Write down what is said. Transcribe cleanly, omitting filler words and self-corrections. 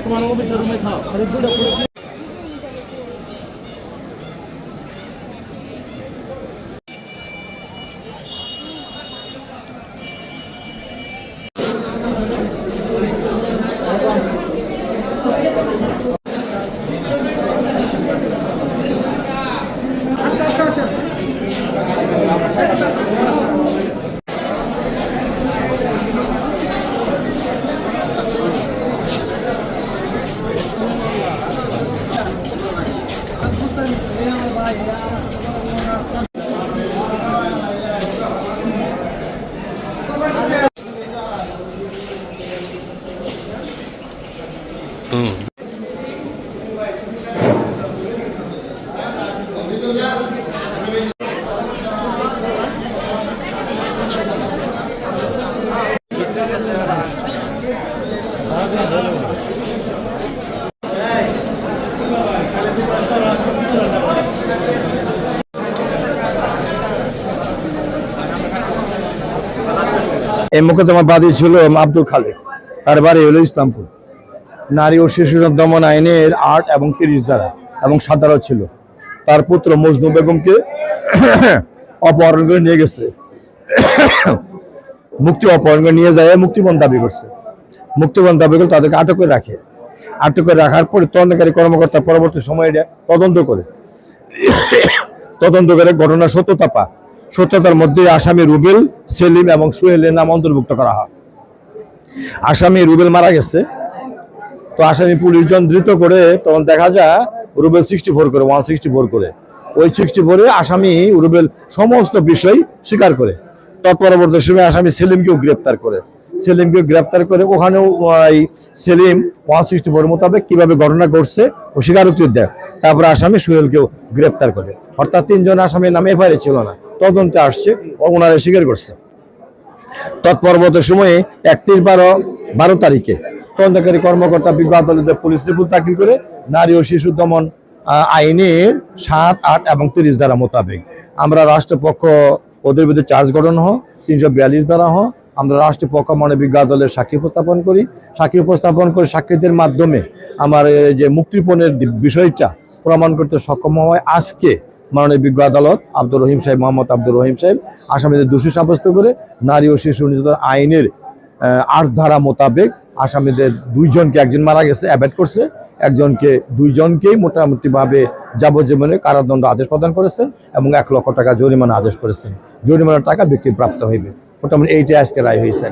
তোমার অফিসের রুমে খাও এই মোকদ্দমা বাদী ছিল আব্দুল খালেক, তার বাড়ি হলো ইসলামপুর। নারী ও শিশু দমন আইনের 8 এবং 30 ধারা এবং 7 ধারা ছিল। তার পুত্র মজনু বেগমকে অপহরণ করে নিয়ে গেছে, অপহরণ করে নিয়ে যায় মুক্তিপণ দাবি করছে। মুক্তিপণ দাবি করে তাদেরকে আটক করে রাখে। আটক করে রাখার পরে তদন্তকারী কর্মকর্তা পরবর্তী সময়ে তদন্ত করে ঘটনার সত্যতার মধ্যে আসামি রুবেল, সেলিম এবং সোহেলের নাম অন্তর্ভুক্ত করা হয়। আসামি রুবেল মারা গেছে, তো আসামি পুলিশজন ধৃত করে তখন দেখা যায় রুবেল 164 করে ওই 64-এ আসামি রুবেল সমস্ত বিষয় স্বীকার করে। তৎপরবর্তী সময় আসামি সেলিমকেও গ্রেপ্তার করে ওখানেও সেলিম 164 মোতাবেক কিভাবে ঘটনা ঘটছে ও স্বীকারোক্তি দেয়। তারপরে আসামি সোহেলকেও গ্রেপ্তার করে। অর্থাৎ 3 জন আসামির নাম এফআইআর ছিল না, তদন্তে আসছে, ওনারা স্বীকার করছে। তৎপরবর্তী সময়ে 31/12 তারিখে তদন্তকারী কর্মকর্তা বিজ্ঞ আদালতে পুলিশ রিপোর্ট দাখিল করে নারী ও শিশু দমন আইনের 7, 8 এবং 30 ধারা মোতাবেক আমরা রাষ্ট্রপক্ষ ওদের বিরুদ্ধে চার্জ গঠন হয়, 342 ধারা হয়। আমরা রাষ্ট্রপক্ষ বিজ্ঞ আদালতের সাক্ষী উপস্থাপন করি। সাক্ষীদের মাধ্যমে আমার যে মুক্তিপণের বিষয়টা প্রমাণ করতে সক্ষম হয়। আজকে মাননীয় বিজ্ঞ আদালত মোহাম্মদ আব্দুর রহিম সাহেব আসামিদের দোষী সাব্যস্ত করে নারী ও শিশু নির্যাতন আইনের 8 ধারা মোতাবেক আসামিদের 2 জনকে, একজন মারা গেছে, অ্যাভয়েড করছে, দুইজনকেই মোটামুটিভাবে যাবজ্জীবনে কারাদণ্ড আদেশ প্রদান করেছেন এবং 1 লক্ষ টাকা জরিমানা আদেশ করেছেন। জরিমানার টাকা ব্যক্তিপ্রাপ্ত হইবে। মোটামুটি এইটাই আজকে রায় হয়েছে।